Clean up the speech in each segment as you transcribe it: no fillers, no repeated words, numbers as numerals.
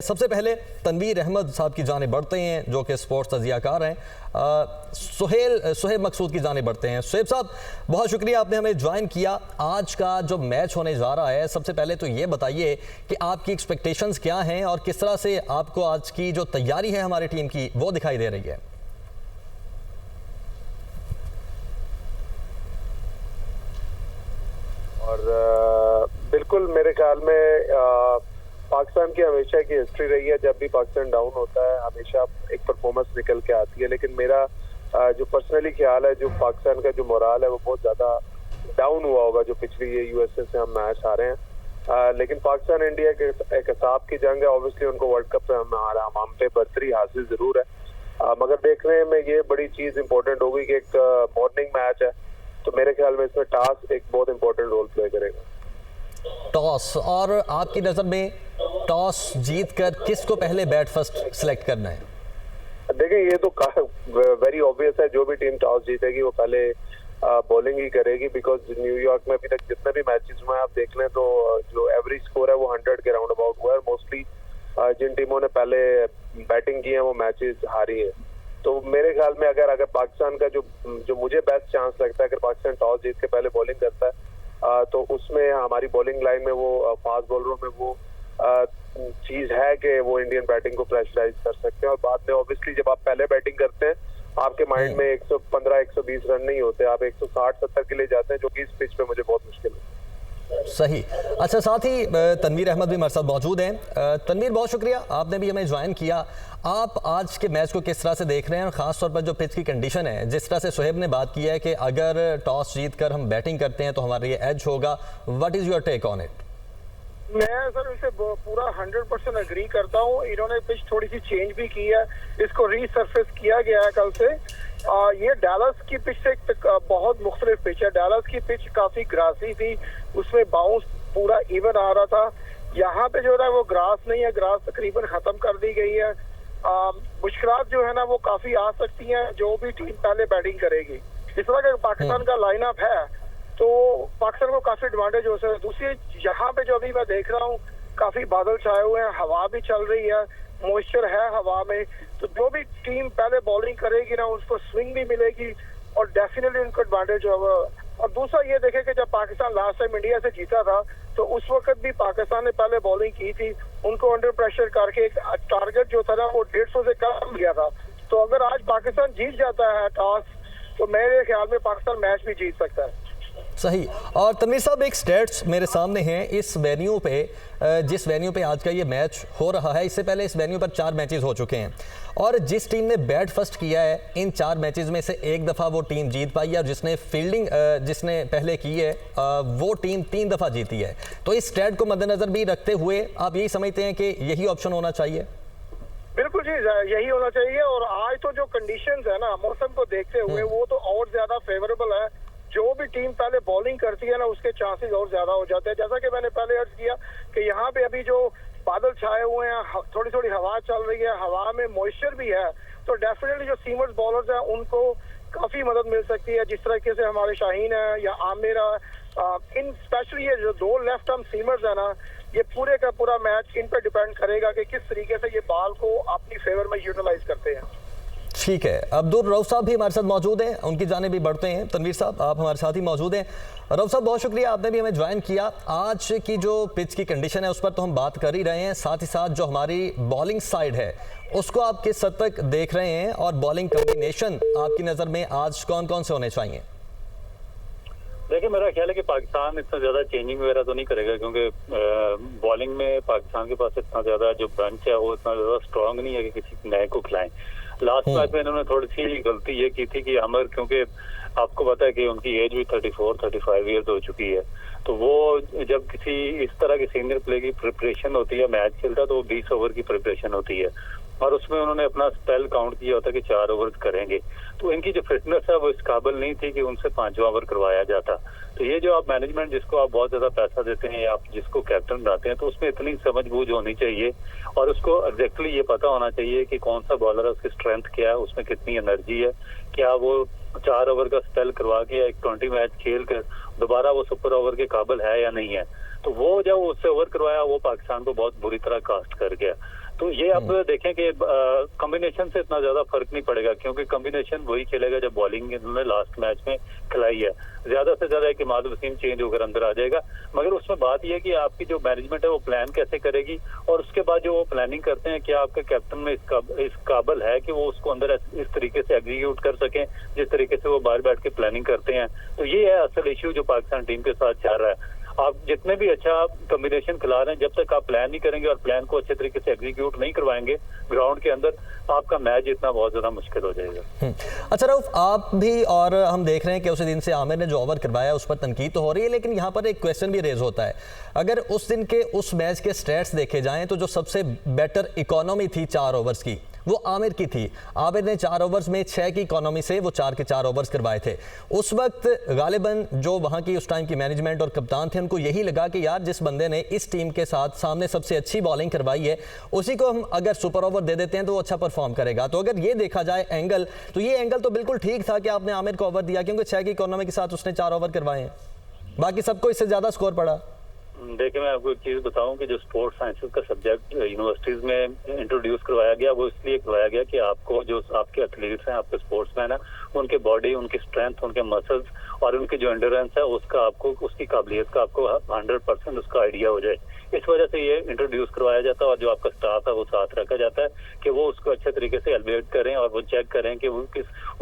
सबसे पहले तनवीर अहमद साहब की जाने बढ़ते हैं जो कि स्पोर्ट्स तजियाकार हैं। सुहेब मकसूद की जाने बढ़ते हैं। सुहेब साहब, बहुत शुक्रिया आपने हमें ज्वाइन किया। आज का जो मैच होने जा रहा है, सबसे पहले तो ये बताइए कि आपकी एक्सपेक्टेशंस क्या हैं और किस तरह से आपको आज की जो तैयारी है हमारी टीम की वो दिखाई दे रही है। और बिल्कुल मेरे ख्याल में पाकिस्तान की हमेशा की हिस्ट्री रही है, जब भी पाकिस्तान डाउन होता है हमेशा एक परफॉर्मेंस निकल के आती है। लेकिन मेरा जो पर्सनली ख्याल है, जो पाकिस्तान का जो मोराल है वो बहुत ज़्यादा डाउन हुआ होगा जो पिछली ये यूएसए से हम मैच हारे हैं। लेकिन पाकिस्तान इंडिया के एक हिसाब की जंग है। ऑब्वियसली उनको वर्ल्ड कप पे हम पे बर्तरी हासिल ज़रूर है, मगर देखने में ये बड़ी चीज़ इंपॉर्टेंट होगी कि एक मॉर्निंग मैच है, तो मेरे ख्याल में इसमें टॉस एक बहुत इंपॉर्टेंट रोल प्ले करेगा। टॉस, और आपकी नज़र में टॉस जीतकर किसको पहले बैट फर्स्ट सिलेक्ट करना है? देखिए, ये तो वेरी ऑब्वियस है, जो भी टीम टॉस जीतेगी वो पहले बॉलिंग ही करेगी। बिकॉज न्यूयॉर्क में अभी तक जितने भी मैचेस हुए हैं आप देख लें तो जो एवरेज स्कोर है वो 100 के राउंड अबाउट हुआ है। मोस्टली जिन टीमों ने पहले बैटिंग की है वो मैचेस हारी है। तो मेरे ख्याल में अगर पाकिस्तान का जो मुझे बेस्ट चांस लगता है, अगर पाकिस्तान टॉस जीत के पहले बॉलिंग करता है तो उसमें हमारी बॉलिंग लाइन में वो फास्ट बॉलरों में वो चीज है कि वो इंडियन बैटिंग को प्रेशराइज कर सकते हैं। और बाद में ऑब्वियसली जब आप पहले बैटिंग करते हैं आपके माइंड में 115-120 रन नहीं होते, आप 160-70 के लिए जाते हैं, जो कि इस पिच पे मुझे बहुत मुश्किल है। सही। अच्छा, साथ ही तनवीर अहमद भी हमारे साथ मौजूद हैं। तनवीर, बहुत शुक्रिया, आपने भी हमें ज्वाइन किया। आप आज के मैच को किस तरह से देख रहे हैं, खास तौर पर जो पिच की कंडीशन है, जिस तरह से सुहेब ने बात की है कि अगर टॉस जीतकर हम बैटिंग करते हैं तो हमारे लिए एज होगा। What is your take on it? मैं सर इससे पूरा 100% एग्री करता हूँ। इन्होंने पिच थोड़ी सी चेंज भी की है, इसको रीसरफेस किया गया है कल से। ये डालस की पिच से बहुत मुख्तलिफ पिच है। डालस की पिच काफी ग्रासी थी, उसमें बाउंस पूरा इवन आ रहा था। यहाँ पे जो है वो ग्रास नहीं है, ग्रास तकरीबन खत्म कर दी गई है। मुश्किलात जो है ना वो काफी आ सकती हैं जो भी टीम पहले बैटिंग करेगी। इस तरह का पाकिस्तान का लाइनअप है तो पाकिस्तान को काफी एडवांटेज हो सकता है। दूसरी, यहाँ पे जो अभी मैं देख रहा हूँ काफी बादल छाए हुए हैं, हवा भी चल रही है, मॉइस्चर है हवा में, तो जो भी टीम पहले बॉलिंग करेगी ना उसको स्विंग भी मिलेगी और डेफिनेटली उनको एडवांटेज होगा। और दूसरा ये देखे कि जब पाकिस्तान लास्ट टाइम इंडिया से जीता था तो उस वक्त भी पाकिस्तान ने पहले बॉलिंग की थी, उनको अंडर प्रेशर करके एक टारगेट जो था ना वो 150 से कम गया था। तो अगर आज पाकिस्तान जीत जाता है टॉस तो मेरे ख्याल में पाकिस्तान मैच भी जीत सकता है। सही। और तनवीर साहब, एक स्टेट्स मेरे सामने हैं इस वेन्यू पे, जिस वेन्यू पे आज का ये मैच हो रहा है, इससे पहले इस वेन्यू पर 4 मैचेस हो चुके हैं और जिस टीम ने बैट फर्स्ट किया है इन 4 मैचेस में से एक दफ़ा वो टीम जीत पाई है और जिसने फील्डिंग जिसने पहले की है वो टीम 3 दफ़ा जीती है। तो इस स्टेट को मद्देनज़र भी रखते हुए आप यही समझते हैं कि यही ऑप्शन होना चाहिए? बिल्कुल जी, यही होना चाहिए। और आज तो जो कंडीशंस है ना मौसम को देखते हुए वो तो और ज्यादा फेवरेबल है। जो भी टीम पहले बॉलिंग करती है ना उसके चांसेस और ज्यादा हो जाते हैं। जैसा कि मैंने पहले अर्ज किया कि यहाँ पे अभी जो बादल छाए हुए हैं, थोड़ी थोड़ी हवा चल रही है, हवा में मॉइस्चर भी है, तो डेफिनेटली जो सीमर्स बॉलर्स हैं उनको काफी मदद मिल सकती है। जिस तरीके से हमारे शाहीन है या आमिर इन स्पेशली ये जो 2 लेफ्ट आर्म सीमर्स है ना, ये पूरे का पूरा मैच इन पर डिपेंड करेगा कि किस तरीके से ये बॉल को अपनी फेवर में यूटिलाइज करते हैं। ठीक है। अब्दुल रऊफ साहब भी हमारे साथ मौजूद हैं, उनकी जाने भी बढ़ते हैं। तनवीर साहब, आप हमारे साथ ही मौजूद हैं। रऊफ साहब, बहुत शुक्रिया, आपने भी हमें ज्वाइन किया। आज की जो पिच की कंडीशन है उस पर तो हम बात कर ही रहे हैं, साथ ही साथ जो हमारी बॉलिंग साइड है उसको आप किस हद तक देख रहे हैं और बॉलिंग कॉम्बिनेशन आपकी नज़र में आज कौन कौन से होने चाहिए? देखिए, मेरा ख्याल है कि पाकिस्तान इतना ज्यादा चेंजिंग वगैरह तो नहीं करेगा, क्योंकि बॉलिंग में पाकिस्तान के पास इतना ज्यादा जो बंच है वो इतना ज्यादा स्ट्रांग नहीं है कि किसी नए को खिलाएं। लास्ट मैच में इन्होंने थोड़ी सी गलती ये की थी कि अमर, क्योंकि आपको पता है कि उनकी एज भी 34-35 ईयर्स हो चुकी है, तो वो जब किसी इस तरह की सीनियर प्ले की प्रिपरेशन होती है, मैच खेलता है, तो 20 ओवर की प्रिपरेशन होती है और उसमें उन्होंने अपना स्पेल काउंट किया होता है कि 4 ओवर करेंगे। तो इनकी जो फिटनेस है वो इस काबिल नहीं थी कि उनसे 5वां ओवर करवाया जाता। तो ये जो आप मैनेजमेंट जिसको आप बहुत ज्यादा पैसा देते हैं या आप जिसको कैप्टन बनाते हैं, तो उसमें इतनी समझबूझ होनी चाहिए और उसको एग्जैक्टली ये पता होना चाहिए कि कौन सा बॉलर है, उसकी स्ट्रेंथ क्या है, उसमें कितनी एनर्जी है, क्या वो 4 ओवर का स्पेल करवा के एक 20 मैच खेल कर दोबारा वो सुपर ओवर के काबिल है या नहीं है। तो वो जब उससे ओवर करवाया वो पाकिस्तान को बहुत बुरी तरह कास्ट कर गया। तो ये आप देखें कि कॉम्बिनेशन से इतना ज्यादा फर्क नहीं पड़ेगा, क्योंकि कॉम्बिनेशन वही खेलेगा जब बॉलिंग इन्होंने लास्ट मैच में खिलाई है। ज्यादा से ज्यादा एक इमाद वसीम चेंज होकर अंदर आ जाएगा, मगर उसमें बात यह है कि आपकी जो मैनेजमेंट है वो प्लान कैसे करेगी, और उसके बाद जो वो प्लानिंग करते हैं क्या आपके कैप्टन में इस काबिल है कि वो उसको अंदर इस तरीके से एग्जीक्यूट कर सकें जिस तरीके से वो बाहर बैठ के प्लानिंग करते हैं। तो ये है असल इश्यू जो पाकिस्तान टीम के साथ चल रहा है। आप जितने भी अच्छा कॉम्बिनेशन खिला रहे हैं, जब तक आप प्लान नहीं करेंगे और प्लान को अच्छे तरीके से एग्जीक्यूट नहीं करवाएंगे ग्राउंड के अंदर, आपका मैच जीतना बहुत ज्यादा मुश्किल हो जाएगा। अच्छा रऊफ, आप भी और हम देख रहे हैं कि उस दिन से आमिर ने जो ओवर करवाया उस पर तनकीद तो हो रही है, लेकिन यहाँ पर एक क्वेश्चन भी रेज होता है। अगर उस दिन के उस मैच के स्टैट्स देखे जाएं तो जो सबसे बेटर इकोनॉमी थी 4 ओवर्स की वो आमिर की थी। आमिर ने 4 ओवर्स में 6 की इकोनॉमी से वो 4 के 4 ओवर्स करवाए थे। उस वक्त गालिबन जो वहाँ की उस टाइम की मैनेजमेंट और कप्तान थे उनको यही लगा कि यार जिस बंदे ने इस टीम के साथ सामने सबसे अच्छी बॉलिंग करवाई है उसी को हम अगर सुपर ओवर दे देते हैं तो वो अच्छा परफॉर्म करेगा। तो अगर ये देखा जाए एंगल, तो ये एंगल तो बिल्कुल ठीक था कि आपने आमिर को ओवर दिया, क्योंकि 6 की इकोनॉमी के साथ उसने 4 ओवर करवाए हैं, बाकी सबको इससे ज़्यादा स्कोर पड़ा। देखिए मैं आपको एक चीज बताऊं कि जो स्पोर्ट्स साइंसेस का सब्जेक्ट यूनिवर्सिटीज में इंट्रोड्यूस करवाया गया वो इसलिए करवाया गया कि आपको जो आपके एथलीट्स हैं, आपके स्पोर्ट्समैन हैं, उनके बॉडी, उनकी स्ट्रेंथ, उनके मसल्स और उनकी जो एंड्योरेंस है उसका आपको, उसकी काबिलियत का आपको 100% उसका आइडिया हो जाए। इस वजह से ये इंट्रोड्यूस करवाया जाता है और जो आपका स्टाफ है वो साथ रखा जाता है कि वो उसको अच्छे तरीके से एलिवेट करें और वो चेक करें कि वो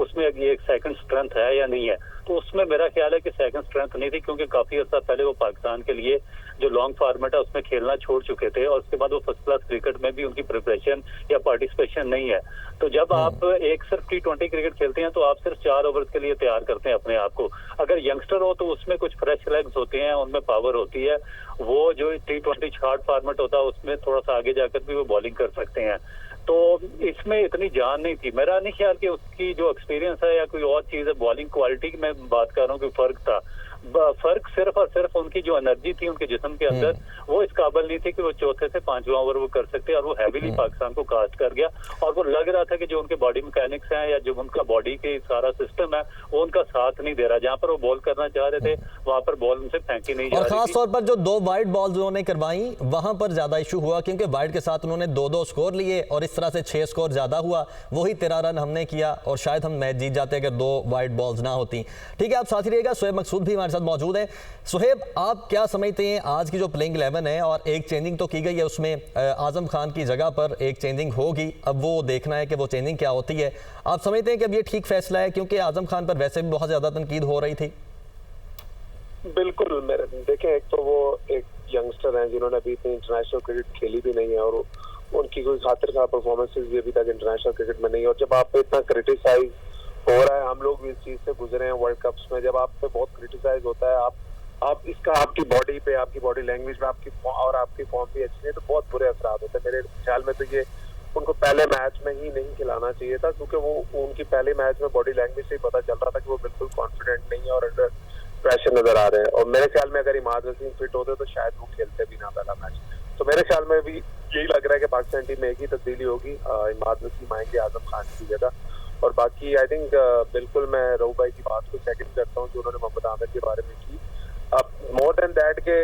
उसमें ये एक सेकंड स्ट्रेंथ है या नहीं है। तो उसमें मेरा ख्याल है कि सेकंड स्ट्रेंथ नहीं थी, क्योंकि काफी अर्सा पहले वो पाकिस्तान के लिए जो लॉन्ग फॉर्मेट है उसमें खेलना छोड़ चुके थे और उसके बाद वो फर्स्ट क्लास क्रिकेट में भी उनकी प्रिपरेशन या पार्टिसिपेशन नहीं है। तो जब आप एक सिर्फ T20 क्रिकेट खेलते हैं तो आप सिर्फ 4 ओवर्स के लिए तैयार करते हैं अपने आप को। अगर यंगस्टर हो तो उसमें कुछ फ्रेश लेग्स होते हैं, उनमें पावर होती है, वो जो T20 शार्ट फॉर्मेट होता है उसमें थोड़ा सा आगे जाकर भी वो बॉलिंग कर सकते हैं। तो इसमें इतनी जान नहीं थी। मेरा नहीं ख्याल कि उसकी जो एक्सपीरियंस है या कोई और चीज है, बॉलिंग क्वालिटी की मैं बात कर रहा हूँ कि फर्क था। फर्क सिर्फ और सिर्फ उनकी जो एनर्जी थी उनके जिस्म के अंदर, वो इस काबिल नहीं थी कि वो चौथे से 5वां ओवर वो कर सकते, और वो हैवीली पाकिस्तान को कास्ट कर गया। और वो लग रहा था कि जो उनके बॉडी मैकेनिक्स हैं या जो उनका बॉडी के सारा सिस्टम है वो उनका साथ नहीं दे रहा। जहाँ पर वो बॉल करना चाह रहे थे वहां पर बॉल उनसे फेंकी नहीं जा रही थी। और खास तौर पर जो 2 वाइड बॉल्स उन्होंने करवाई वहां पर ज्यादा इशू हुआ, क्योंकि वाइड के साथ उन्होंने 2-2 स्कोर लिए और इस तरह से 6 स्कोर ज्यादा हुआ। वही 13 रन हमने किया और शायद हम मैच जीत जाते अगर 2 वाइड बॉल्स ना होती। ठीक है, आप साथ ही रहिएगा। सुहेब मकसूद भी हमारे साथ मौजूद है। सुहेब, आप क्या समझते हैं आज की जो प्लेइंग 11 है, और एक चेंजिंग तो की गई है उसमें आजम खान की जगह पर एक चेंजिंग होगी, अब वो देखना है कि वो चेंजिंग क्या होती है। आप समझते हैं कि अब ये ठीक फैसला है, क्योंकि आजम खान पर वैसे भी बहुत ज्यादा तनकीद हो रही थी? बिल्कुल, मेरे देखें, एक तो वो एक यंगस्टर हैं जिन्होंने अभी इतनी इंटरनेशनल क्रिकेट खेली भी नहीं है और उनकी कोई खातिर खा परफॉर्मेंसेस भी अभी तक इंटरनेशनल क्रिकेट में नहीं है। और जब आप पे इतना क्रिटिसाइज हो रहा है, हम लोग भी इस चीज से गुजरे हैं वर्ल्ड कप्स में, जब आप पे बहुत क्रिटिसाइज होता है, आप इसका आपकी बॉडी पे, आपकी बॉडी लैंग्वेज में, आपकी फॉर्म भी अच्छी है तो बहुत बुरे असरात होते हैं। मेरे ख्याल में तो ये उनको पहले मैच में ही नहीं खिलाना चाहिए था, क्योंकि वो उनकी पहले मैच में बॉडी लैंग्वेज से ही पता चल रहा था कि वो बिल्कुल कॉन्फिडेंट नहीं है और अंडर प्रेशर नजर आ रहे हैं। और मेरे ख्याल में अगर इमाद वसीम फिट होते तो शायद वो खेलते भी ना पहला मैच। तो मेरे ख्याल में भी यही लग रहा है कि पाकिस्तान टीम में एक ही तब्दीली होगी, इमाद वसीम आएंगे आजम खान की जगह। और बाकी आई थिंक बिल्कुल मैं रऊफ भाई की बात को सेकंड करता हूँ जो उन्होंने मोहम्मद आमिर के बारे में की। अब मोर देन दैट के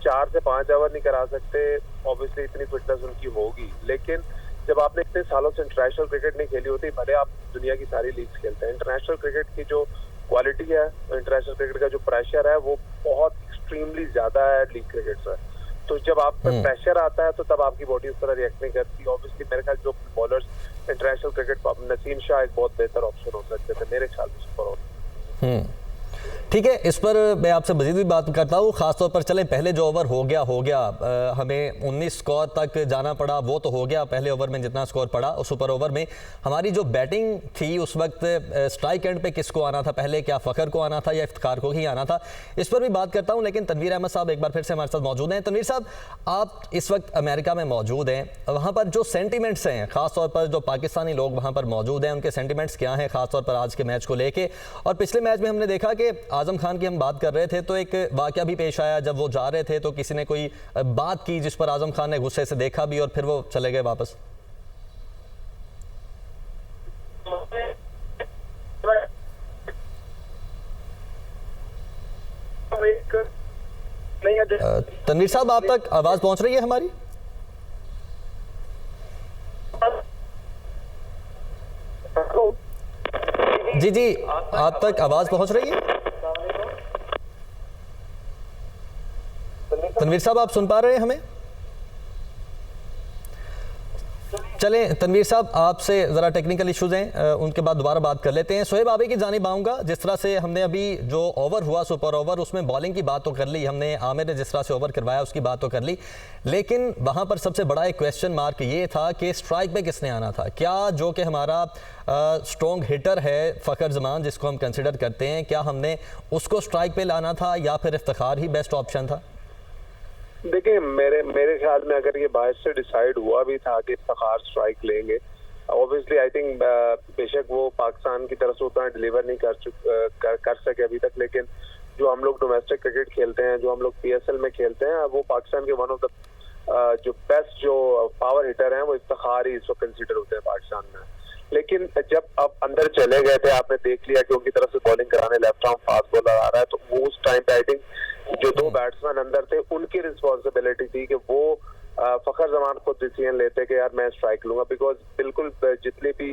4 से 5 ओवर नहीं करा सकते, ऑब्वियसली इतनी फिटनेस उनकी होगी, लेकिन जब आपने इतने सालों से इंटरनेशनल क्रिकेट नहीं खेली होती, भले आप दुनिया की सारी लीग्स खेलते हैं, इंटरनेशनल क्रिकेट की जो क्वालिटी है, इंटरनेशनल क्रिकेट का जो प्रेशर है वो बहुत एक्सट्रीमली ज्यादा है लीग क्रिकेट से। तो जब आप पे प्रेशर आता है तो तब आपकी बॉडी उस तरह रिएक्ट नहीं करती। ऑब्वियसली मेरे ख्याल जो bowlers international cricket, Naseem Shah एक बहुत बेहतर ऑप्शन हो सकते थे मेरे ख्याल में सुपर ओवर। ठीक है, इस पर मैं आपसे मजीद भी बात करता हूँ। खासतौर पर चलें, पहले जो ओवर हो गया हमें 19 स्कोर तक जाना पड़ा, वो तो हो गया पहले ओवर में जितना स्कोर पड़ा। और सुपर ओवर में हमारी जो बैटिंग थी उस वक्त स्ट्राइक एंड पे किसको आना था पहले, क्या फ़खर को आना था या इफ्तिखार को ही आना था, इस पर भी बात करता हूँ। लेकिन तनवीर अहमद साहब एक बार फिर से हमारे साथ मौजूद हैं। तनवीर साहब, आप इस वक्त अमेरिका में मौजूद हैं, वहाँ पर जो सेंटिमेंट्स हैं, ख़ासतौर पर जो पाकिस्तानी लोग वहाँ पर मौजूद हैं, उनके सेंटिमेंट्स क्या हैं ख़ासतौर पर आज के मैच को लेके? और पिछले मैच में हमने देखा कि आजम खान की हम बात कर रहे थे तो एक वाकया भी पेश आया, जब वो जा रहे थे तो किसी ने कोई बात की जिस पर आजम खान ने गुस्से से देखा भी और फिर वो चले गए वापस। तनवीर साहब, आप तक आवाज पहुंच रही है हमारी? जी जी, आप तक आवाज़ पहुंच रही है? तनवीर साहब, आप सुन पा रहे हैं हमें? चलें तनवीर साहब, आपसे ज़रा टेक्निकल इश्यूज़ हैं, उनके बाद दोबारा बात कर लेते हैं। सोहेब आबे की जानिब आऊँगा। जिस तरह से हमने अभी जो ओवर हुआ सुपर ओवर, उसमें बॉलिंग की बात तो कर ली हमने, आमिर ने जिस तरह से ओवर करवाया उसकी बात तो कर ली, लेकिन वहाँ पर सबसे बड़ा एक क्वेश्चन मार्क ये था कि स्ट्राइक पे किसने आना था। क्या जो कि हमारा स्ट्रॉन्ग हिटर है फ़खर जमान, जिसको हम कंसिडर करते हैं, क्या हमने उसको स्ट्राइक पे लाना था या फिर इफ्तिखार ही बेस्ट ऑप्शन था? देखिए, मेरे ख्याल में अगर ये बाहर से डिसाइड हुआ भी था कि इफ्तिखार स्ट्राइक लेंगे, ऑब्वियसली आई थिंक बेशक वो पाकिस्तान की तरफ से उतना डिलीवर नहीं कर सके अभी तक, लेकिन जो हम लोग डोमेस्टिक क्रिकेट खेलते हैं, जो हम लोग PSL में खेलते हैं, वो पाकिस्तान के वन ऑफ द जो बेस्ट जो पावर हिटर हैं वो इफ्तिखार ही इस वक्त कंसिडर होते हैं पाकिस्तान में। लेकिन जब अब अंदर चले गए थे, आपने देख लिया कि उनकी तरफ से बॉलिंग कराने लेफ्ट आर्म फास्ट बॉलर आ रहा है, तो वो उस टाइम पे आई थिंक जो दो बैट्समैन अंदर थे उनकी रिस्पॉन्सिबिलिटी थी कि वो फ़खर जमान खुद डिसीजन लेते कि यार मैं स्ट्राइक लूंगा, बिकॉज बिल्कुल जितनी भी